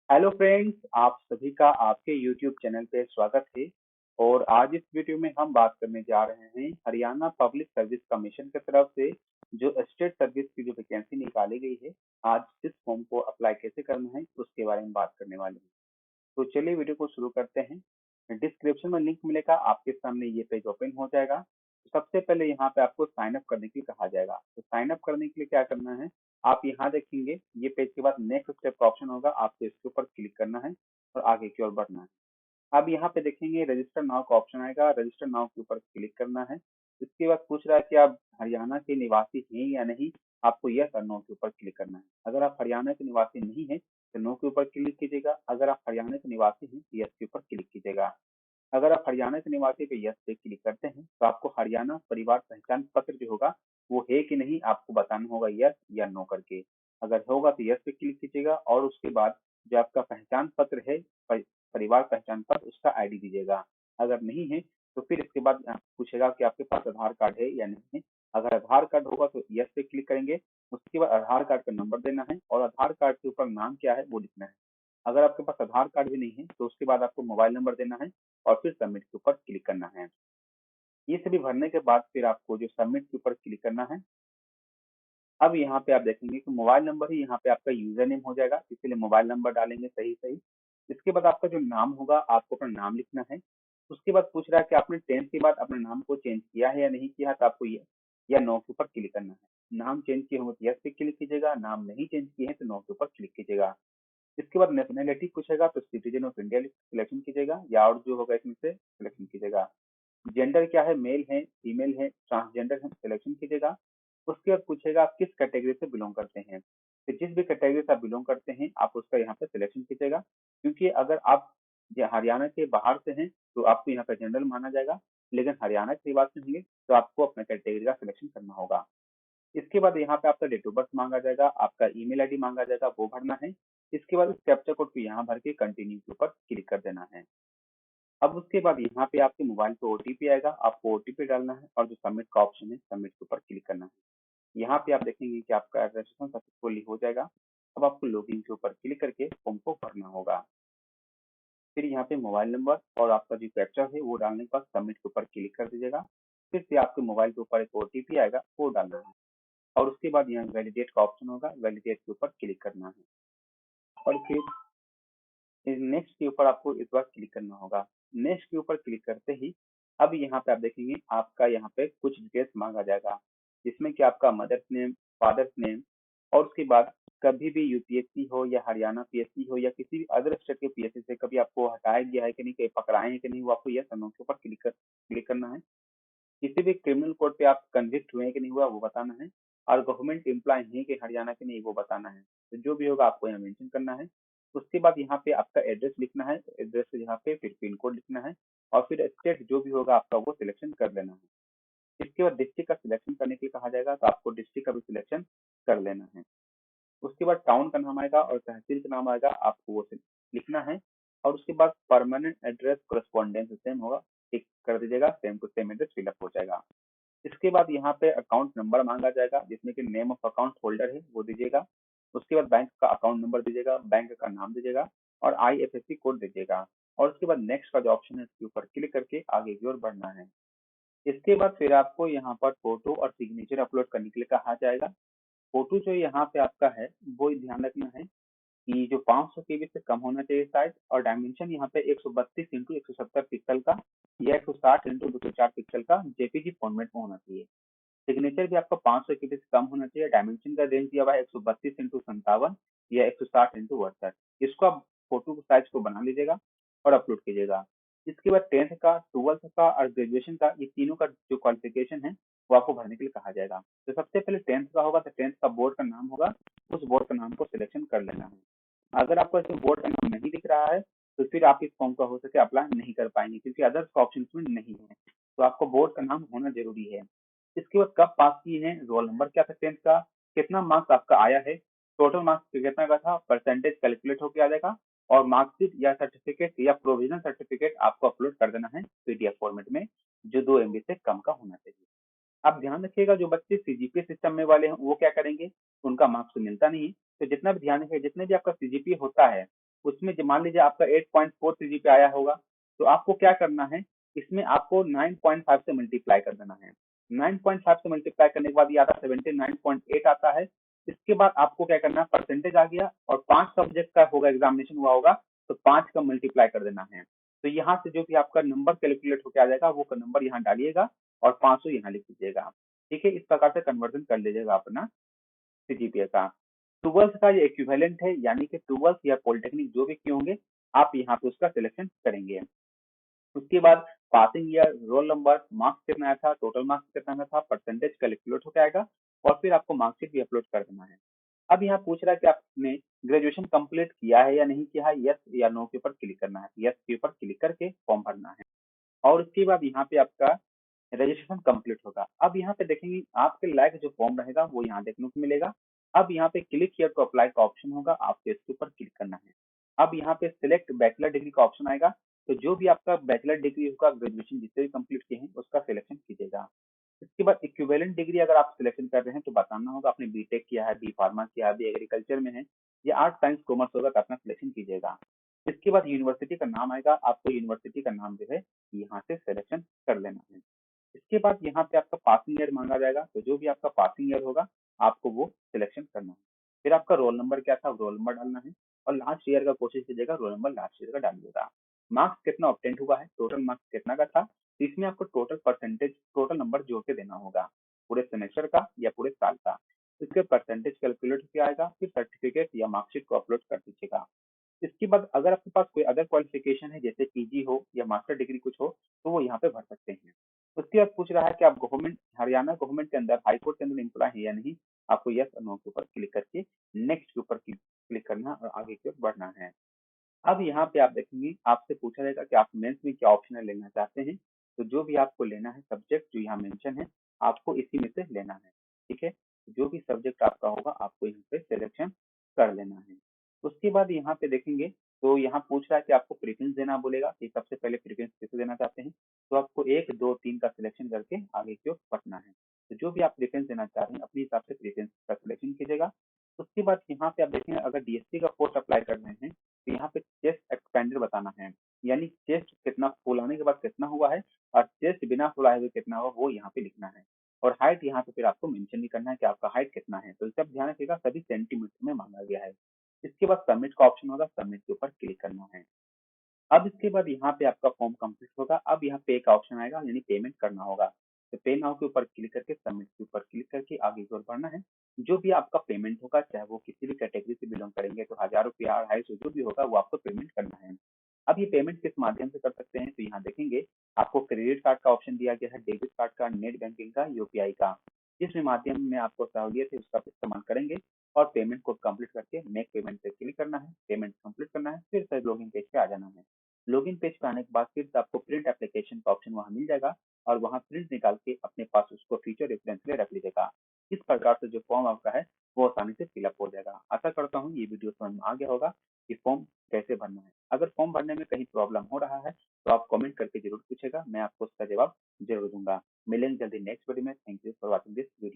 Hello friends, आप सभी का आपके यूट्यूब चैनल पे स्वागत है। और आज इस वीडियो में हम बात करने जा रहे हैं हरियाणा पब्लिक सर्विस कमीशन की तरफ से जो स्टेट सर्विस की जो वैकेंसी निकाली गई है। आज इस फॉर्म को अप्लाई कैसे करना है उसके बारे में बात करने वाले हैं। तो चलिए वीडियो को शुरू करते हैं। डिस्क्रिप्शन में लिंक मिलेगा, आपके सामने ये पेज ओपन हो जाएगा। तो सबसे पहले यहाँ पे आपको साइन अप करने के लिए कहा जाएगा। तो साइन अप करने के लिए क्या करना है, आप यहाँ देखेंगे ये पेज के बाद नेक्स्ट स्टेप का ऑप्शन होगा, आपको इसके ऊपर क्लिक करना है और आगे की ओर बढ़ना है। अब यहाँ पे देखेंगे रजिस्टर नाउ का ऑप्शन आएगा, रजिस्टर नाउ के ऊपर क्लिक करना है। इसके बाद पूछ रहा है कि आप हरियाणा के निवासी हैं या नहीं, आपको यस और नो के ऊपर क्लिक करना है। अगर आप हरियाणा के निवासी नहीं हैं तो नो के ऊपर क्लिक कीजिएगा, अगर आप हरियाणा के निवासी हैं तो यस के ऊपर क्लिक कीजिएगा। अगर आप हरियाणा के निवासी पे यस पे क्लिक करते हैं तो आपको हरियाणा परिवार पहचान पत्र जो होगा वो है कि नहीं आपको बताना होगा यस या नो करके। अगर होगा तो यस पे क्लिक कीजिएगा और उसके बाद जो आपका पहचान पत्र है, परिवार पहचान पत्र, उसका आईडी दीजिएगा। अगर नहीं है तो फिर इसके बाद पूछेगा कि आपके पास आधार कार्ड है या नहीं है। अगर आधार कार्ड होगा तो यस पे क्लिक करेंगे। उसके बाद आधार कार्ड का नंबर देना है और आधार कार्ड के ऊपर नाम क्या है वो लिखना है। अगर आपके पास आधार कार्ड भी नहीं है तो उसके बाद आपको मोबाइल नंबर देना है और फिर सबमिट के ऊपर क्लिक करना है। ये सभी भरने के बाद फिर आपको जो सबमिट के ऊपर क्लिक करना है। अब यहाँ पे आप देखेंगे कि मोबाइल नंबर ही यहाँ पे आपका यूजर नेम हो जाएगा, इसीलिए मोबाइल नंबर डालेंगे सही सही। इसके बाद आपका जो नाम होगा आपको अपना नाम लिखना है। उसके बाद पूछ रहा है कि आपने 10th के बाद अपने नाम को चेंज किया है या नहीं किया है, तो आपको ये या नो के ऊपर क्लिक करना है। नाम चेंज किए होंगे तो यस पे क्लिक कीजिएगा, नाम नहीं चेंज किए हैं तो नो के ऊपर क्लिक कीजिएगा। इसके बाद नेशनैलिटी पूछेगा तो सिटीजन ऑफ इंडिया सिलेक्शन कीजिएगा या और जो होगा इसमें से सिलेक्शन कीजिएगा। जेंडर क्या है, मेल है, फीमेल है, ट्रांसजेंडर है, सिलेक्शन कीजिएगा। उसके बाद पूछेगा आप किस कैटेगरी से बिलोंग करते हैं, तो जिस भी कैटेगरी से आप बिलोंग करते हैं आप उसका यहाँ पे सिलेक्शन कीजिएगा। क्योंकि अगर आप हरियाणा के बाहर से हैं तो आपको यहाँ पे जनरल माना जाएगा, लेकिन हरियाणा के निवासी होंगे तो आपको अपने कैटेगरी का सिलेक्शन करना होगा। इसके बाद यहाँ पे आपका डेट ऑफ बर्थ मांगा जाएगा, आपका ईमेल आईडी मांगा जाएगा, वो भरना है। इसके बाद इस कैप्चा कोड को यहाँ भर के कंटिन्यू के ऊपर क्लिक कर देना है। अब उसके बाद यहाँ पे आपके मोबाइल पे ओटीपी आएगा, आपको ओटीपी डालना है और जो सबमिट का ऑप्शन है सबमिट के ऊपर क्लिक करना है। यहाँ पे आप देखेंगे कि आपका रजिस्ट्रेशन सक्सेसफुली हो जाएगा। अब आपको लॉगिन के ऊपर क्लिक करके फॉर्म को भरना होगा। फिर यहाँ पे मोबाइल नंबर और आपका जो कैप्चा है वो डालने के बाद सबमिट के ऊपर क्लिक कर दीजिएगा। फिर से आपके मोबाइल के ऊपर एक ओटीपी आएगा, वो डालना है और उसके बाद यहाँ वैलिडेट का ऑप्शन होगा, वैलिडेट के ऊपर क्लिक करना है और फिर नेक्स्ट के ऊपर आपको इस बार क्लिक करना होगा। नेक्स्ट के ऊपर क्लिक करते ही अब यहाँ पे आप देखेंगे आपका यहाँ पे कुछ डिटेल्स मांगा जाएगा, जिसमें कि आपका मदर्स नेम, फादर्स नेम और उसके बाद कभी भी यूपीएससी हो या हरियाणा पीएससी हो या किसी भी अदर स्टेट के पीएससी से कभी आपको हटाया गया है कि नहीं, कहीं पकड़ाए हैं कि नहीं, वो आपको यस और नो के ऊपर क्लिक करना है। किसी भी क्रिमिनल कोर्ट पे आप कन्विक्ट हुए कि नहीं हुआ वो बताना है और गवर्नमेंट एम्प्लॉय है कि हरियाणा के नहीं वो बताना है। तो जो भी होगा आपको यहाँ मेंशन करना है। उसके बाद यहाँ पे आपका एड्रेस लिखना है, एड्रेस यहाँ पे फिर पिन कोड लिखना है और फिर स्टेट जो भी होगा आपका वो सिलेक्शन कर लेना है। इसके बाद डिस्ट्रिक्ट का सिलेक्शन करने के लिए कहा जाएगा, तो आपको डिस्ट्रिक्ट का भी सिलेक्शन कर लेना है। उसके बाद टाउन का नाम आएगा और तहसील का नाम आएगा, आपको वो लिखना है और उसके बाद परमानेंट एड्रेस कोरेस्पॉन्डेंस सेम होगा, टिक कर दीजिएगा, same to same address fill up हो जाएगा। इसके बाद यहाँ पे अकाउंट नंबर मांगा जाएगा, जिसमें कि नेम ऑफ अकाउंट होल्डर है वो दीजिएगा। उसके बाद बैंक का अकाउंट नंबर दीजिएगा, बैंक का नाम दीजिएगा और आईएफएससी कोड दीजिएगा और उसके बाद नेक्स्ट का जो ऑप्शन है उसके ऊपर क्लिक करके आगे की ओर बढ़ना है। इसके बाद फिर आपको यहाँ पर फोटो और सिग्नेचर अपलोड करने के लिए कहा जाएगा। फोटो जो यहाँ पे आपका है वो ध्यान रखना है कि जो 500 केबी से कम होना चाहिए साइज और डायमेंशन यहाँ पे 132 इंटू 170 पिक्सल का या 160 इंटू 204 पिक्सल का जेपीजी फॉर्मेट में होना चाहिए। सिग्नेचर भी आपका 500 केबी से कम होना चाहिए, डायमेंशन का रेंज दिया हुआ है 132 इंटू 57 या 160 इंटू 62। इसको आप फोटो साइज को बना लीजिएगा और अपलोड कीजिएगा। इसके बाद 10th का, 12th का और ग्रेजुएशन का, ये तीनों का जो क्वालिफिकेशन है वो आपको भरने के लिए कहा जाएगा। तो सबसे पहले 10th का होगा तो 10th का बोर्ड का नाम होगा, उस बोर्ड का नाम को सिलेक्शन कर लेना है। अगर आपको ऐसे बोर्ड का नाम नहीं दिख रहा है तो फिर आप इस फॉर्म का हो सके अप्लाई नहीं कर पाएंगे, क्योंकि अदर्स का ऑप्शन में नहीं है। तो आपको बोर्ड का नाम होना जरूरी है। इसके बाद कब पास किए हैं, रोल नंबर क्या था 10th का, कितना मार्क्स आपका आया है, टोटल मार्क्स कितना का था, परसेंटेज कैलकुलेट होकर आ जाएगा और मार्कशीट या सर्टिफिकेट या प्रोविजनल सर्टिफिकेट आपको अपलोड कर देना है पीडीएफ फॉर्मेट में, जो 2 MB से कम का होना चाहिए। आप ध्यान रखिएगा जो बच्चे सीजीपीए सिस्टम में वाले हैं वो क्या करेंगे, उनका मार्क्स तो मिलता नहीं है। तो जितना भी ध्यान रखिए, जितने भी आपका सीजीपीए होता है उसमें मान लीजिए आपका 8.43 जीबी आया होगा, तो आपको क्या करना है, इसमें आपको 9.5 से मल्टीप्लाई कर देना है। 9.5 से मल्टीप्लाई करने के बाद ये आता है 79.8 आता है। इसके बाद आपको क्या करना है, परसेंटेज आ गया और 5 सब्जेक्ट का होगा, एग्जामिनेशन हुआ होगा, तो 5 का मल्टीप्लाई कर देना है। तो यहाँ से जो भी आपका नंबर कैलकुलेट होकर आ जाएगा वो नंबर यहाँ डालिएगा और 500 यहाँ लिख दीजिएगा। ठीक है, इस प्रकार से कन्वर्जन कर लीजिएगा अपना सीजीपीए का। ट्वेल्थ का ये इक्विवेलेंट है, यानी कि ट्वेल्थ या पॉलिटेक्निक जो भी किए होंगे आप यहाँ पे उसका सिलेक्शन करेंगे। उसके बाद passing year, roll number, marks कितना आया था, टोटल मार्क्स कितना आया था, परसेंटेज कैलकुलेट होकर आएगा और फिर आपको मार्कशीट भी अपलोड कर देना है। अब यहाँ पूछ रहा है कि आपने ग्रेजुएशन कंप्लीट किया है या नहीं किया है, यस या नो के ऊपर क्लिक करना है। यस के ऊपर क्लिक करके फॉर्म भरना है और उसके बाद यहाँ पे आपका रजिस्ट्रेशन कंप्लीट होगा। अब यहाँ पे देखेंगे आपके लायक जो फॉर्म रहेगा वो यहाँ देखने को मिलेगा। अब यहाँ पे क्लिक हियर टू अप्लाई का ऑप्शन होगा, आपको इसके ऊपर क्लिक करना है। अब यहाँ पे सिलेक्ट बैचलर डिग्री का ऑप्शन आएगा, तो जो भी आपका बैचलर डिग्री होगा, ग्रेजुएशन जिससे भी कंप्लीट किए हैं उसका सिलेक्शन कीजिएगा। इसके बाद इक्विवेलेंट डिग्री अगर आप सिलेक्शन कर रहे हैं तो बताना होगा आपने बीटेक किया है, बी फार्मा किया है, बी एग्रीकल्चर में है या आर्ट साइंस कॉमर्स होगा तो अपना सिलेक्शन कीजिएगा। इसके बाद यूनिवर्सिटी का नाम आएगा, आपको यूनिवर्सिटी का नाम जो है यहाँ से सिलेक्शन कर लेना है। इसके बाद यहाँ पे आपका पासिंग ईयर मांगा जाएगा, तो जो भी आपका पासिंग ईयर होगा आपको वो सिलेक्शन करना है। फिर आपका रोल नंबर क्या था, रोल नंबर डालना है और लास्ट ईयर का कोशिश कीजिएगा रोल नंबर लास्ट ईयर का डालिएगा। मार्क्स कितना ऑब्टेन हुआ है, टोटल मार्क्स कितना का था, तो इसमें आपको टोटल परसेंटेज, टोटल नंबर जोड़ के देना होगा, पूरे सेमेस्टर का या पूरे साल का। इसके परसेंटेज कैलकुलेट होकर आएगा, फिर सर्टिफिकेट या मार्कशीट को अपलोड कर दीजिएगा। इसके बाद अगर आपके पास कोई अदर क्वालिफिकेशन है जैसे पीजी हो या मास्टर डिग्री कुछ हो तो वो यहाँ पे भर सकते हैं। उसके बाद पूछ रहा है कि आप गवर्नमेंट, हरियाणा गवर्नमेंट के अंदर, हाईकोर्ट के अंदर एम्प्लॉय है या नहीं। आपको यस और नो के ऊपर क्लिक करके नेक्स्ट के ऊपर क्लिक करना और आगे की ओर बढ़ना है। अब यहाँ पे आप देखेंगे आपसे पूछा जाएगा कि आप मेंस में क्या ऑप्शन लेना चाहते हैं, तो जो भी आपको लेना है सब्जेक्ट जो यहाँ मेंशन है आपको इसी में से लेना है। ठीक है, जो भी सब्जेक्ट आपका होगा आपको यहाँ पे सिलेक्शन कर लेना है। उसके बाद यहाँ पे देखेंगे तो यहाँ पूछ रहा है कि आपको प्रेफरेंस देना बोलेगा कि सबसे पहले प्रेफरेंस किसे देना चाहते हैं, तो आपको 1, 2, 3 का सिलेक्शन करके आगे की ओर बढ़ना है। तो जो भी आप प्रेफरेंस देना चाह रहे हैं अपने हिसाब से प्रेफरेंस का सिलेक्शन कीजिएगा। उसके बाद यहाँ पे आप देखेंगे अगर डीएसपी का पोस्ट अप्लाई कर रहे हैं तो यहाँ पे चेस्ट एक्सपेंडेड बताना है, यानी चेस्ट कितना फुलाने के बाद कितना हुआ है और चेस्ट बिना फुलाए हुए कितना हुआ वो यहाँ पे लिखना है। और हाइट यहाँ पे फिर आपको मेंशन भी करना है कि आपका हाइट कितना है, तो सब ध्यान रखिएगा, सभी सेंटीमीटर में मांगा गया है। इसके बाद सबमिट का ऑप्शन होगा, सबमिट के ऊपर क्लिक करना है। अब इसके बाद यहाँ पे आपका फॉर्म कंप्लीट होगा, अब यहाँ पे का ऑप्शन आएगा यानी पेमेंट करना होगा, तो पे नाउ के ऊपर क्लिक करके सबमिट के ऊपर क्लिक करके आगे की ओर बढ़ना है। जो भी आपका पेमेंट होगा चाहे वो किसी भी कैटेगरी से बिलोंग करेंगे तो 1000 रुपया, 250 जो भी होगा वो आपको पेमेंट करना है। अब ये पेमेंट किस माध्यम से कर सकते हैं, तो यहाँ देखेंगे आपको क्रेडिट कार्ड का ऑप्शन दिया गया है, डेबिट कार्ड का, नेट बैंकिंग का, यूपीआई का। जिस भी माध्यम में आपको सहूलियत है उसका इस्तेमाल करेंगे और पेमेंट को कंप्लीट करके मेक पेमेंट पे क्लिक करना है, पेमेंट कंप्लीट करना है, फिर से लॉगिन पेज पे आ जाना है। लॉगिन पेज पे आने के बाद फिर से आपको प्रिंट एप्लीकेशन का ऑप्शन वहां मिल जाएगा और वहां प्रिंट निकाल के अपने पास उसको फ्यूचर रेफरेंस में रख लीजिएगा। इस प्रकार से जो फॉर्म आपका है वो आसानी से फिलअप हो जाएगा। आशा करता हूँ ये वीडियो समझ में आ गया होगा कि फॉर्म कैसे भरना है। अगर फॉर्म भरने में कहीं प्रॉब्लम हो रहा है तो आप कमेंट करके जरूर पूछेगा, मैं आपको उसका जवाब जरूर दूंगा। मिलेंगे जल्दी नेक्स्ट वीडियो में। Thank you for watching this video.